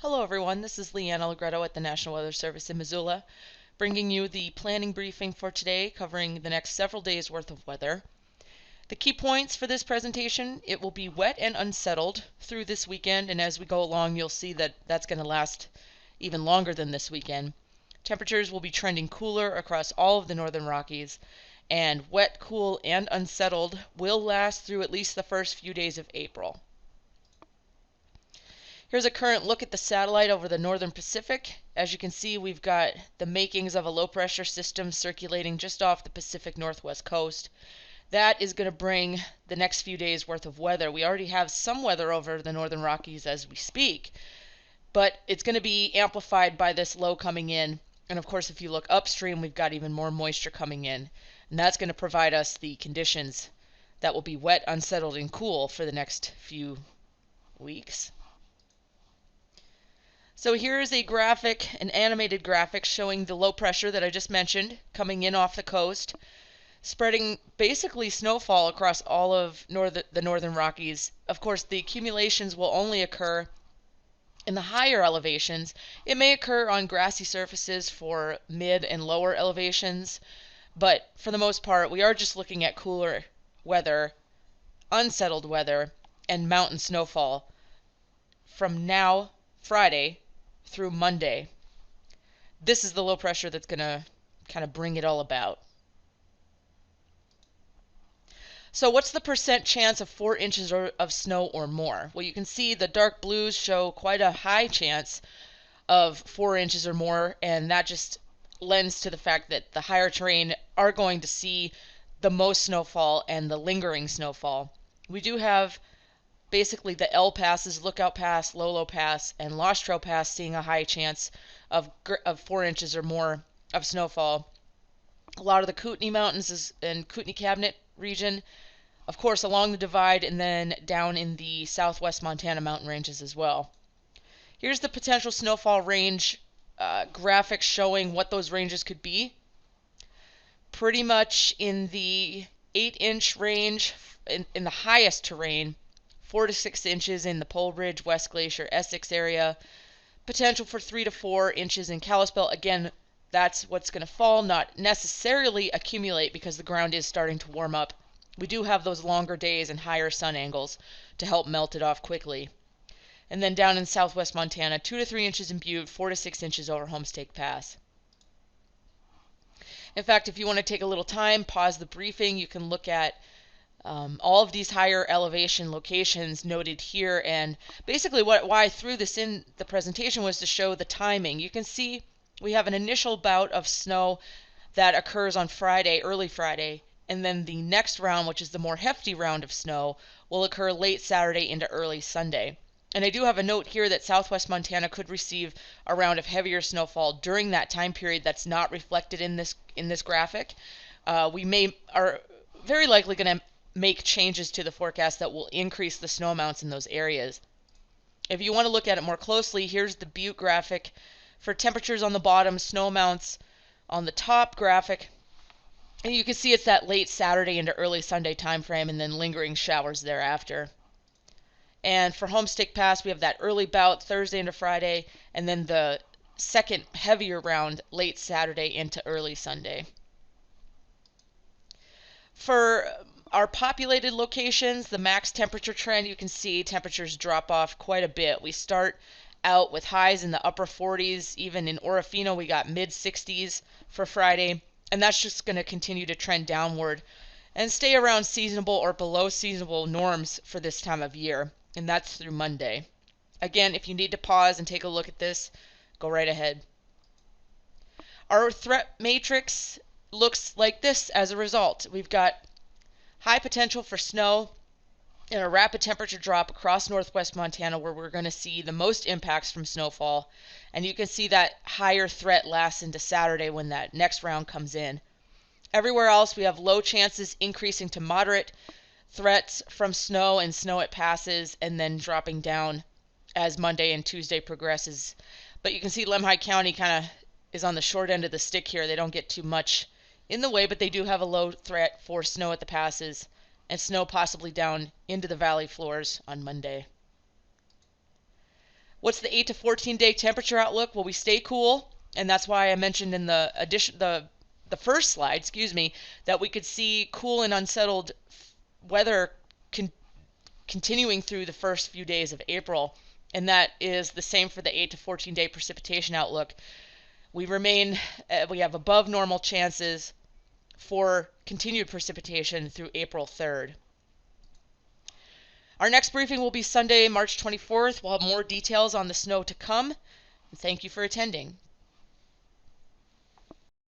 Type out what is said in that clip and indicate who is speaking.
Speaker 1: Hello everyone, this is Leanne Allegretto at the National Weather Service in Missoula, bringing you the planning briefing for today covering the next several days worth of weather. The key points for this presentation: it will be wet and unsettled through this weekend, and as we go along you'll see that that's going to last even longer than this weekend. Temperatures will be trending cooler across all of the Northern Rockies, and wet, cool, and unsettled will last through at least the first few days of April. Here's a current look at the satellite over the northern Pacific. As you can see, we've got the makings of a low pressure system circulating just off the Pacific Northwest coast. That is going to bring the next few days worth of weather. We already have some weather over the Northern Rockies as we speak, but it's going to be amplified by this low coming in. And of course, if you look upstream, we've got even more moisture coming in, and that's going to provide us the conditions that will be wet, unsettled, and cool for the next few weeks. So here's a graphic, an animated graphic showing the low pressure that I just mentioned coming in off the coast, spreading basically snowfall across all of the Northern Rockies. Of course, the accumulations will only occur in the higher elevations. It may occur on grassy surfaces for mid and lower elevations, but for the most part, we are just looking at cooler weather, unsettled weather, and mountain snowfall from now, Friday, through Monday. This is the low pressure that's going to kind of bring it all about. So what's the percent chance of 4 inches of snow or more? Well, you can see the dark blues show quite a high chance of 4 inches or more, and that just lends to the fact that the higher terrain are going to see the most snowfall and the lingering snowfall. We do have basically the L passes, Lookout Pass, Lolo Pass, and Lost Trail Pass seeing a high chance of 4 inches or more of snowfall. A lot of the Kootenai Mountains and Kootenai Cabinet region, of course along the divide, and then down in the southwest Montana mountain ranges as well. Here's the potential snowfall range graphic showing what those ranges could be. Pretty much in the 8-inch range in the highest terrain, 4 to 6 inches in the Pole Ridge, West Glacier, Essex area. Potential for 3 to 4 inches in Kalispell. Again, that's what's going to fall, not necessarily accumulate because the ground is starting to warm up. We do have those longer days and higher sun angles to help melt it off quickly. And then down in southwest Montana, 2 to 3 inches in Butte, 4 to 6 inches over Homestake Pass. In fact, if you want to take a little time, pause the briefing, you can look at all of these higher elevation locations noted here, and basically why I threw this in the presentation was to show the timing. You can see we have an initial bout of snow that occurs on Friday, early Friday, and then the next round, which is the more hefty round of snow, will occur late Saturday into early Sunday. And I do have a note here that southwest Montana could receive a round of heavier snowfall during that time period that's not reflected in this graphic. We are very likely going to make changes to the forecast that will increase the snow amounts in those areas. If you want to look at it more closely, here's the Butte graphic for temperatures on the bottom, snow amounts on the top graphic. And you can see it's that late Saturday into early Sunday time frame, and then lingering showers thereafter. And for Homestake Pass, we have that early bout Thursday into Friday, and then the second heavier round late Saturday into early Sunday. For our populated locations, the max temperature trend, you can see temperatures drop off quite a bit. We start out with highs in the upper 40s. Even in Orofino, we got mid 60s for Friday, and that's just going to continue to trend downward and stay around seasonable or below seasonable norms for this time of year, and that's through Monday. Again, if you need to pause and take a look at this, go right ahead. Our threat matrix looks like this as a result. We've got high potential for snow and a rapid temperature drop across northwest Montana, where we're going to see the most impacts from snowfall. And you can see that higher threat lasts into Saturday when that next round comes in. Everywhere else, we have low chances increasing to moderate threats from snow and snow at passes, and then dropping down as Monday and Tuesday progresses. But you can see Lemhi County kind of is on the short end of the stick here. They don't get too much in the way, but they do have a low threat for snow at the passes and snow possibly down into the valley floors on Monday. What's the 8 to 14 day temperature outlook? Well, we stay cool, and that's why I mentioned in the first slide, that we could see cool and unsettled weather continuing through the first few days of April, and that is the same for the 8 to 14 day precipitation outlook. We have above normal chances for continued precipitation through April 3rd. Our next briefing will be Sunday, March 24th. We'll have more details on the snow to come. Thank you for attending.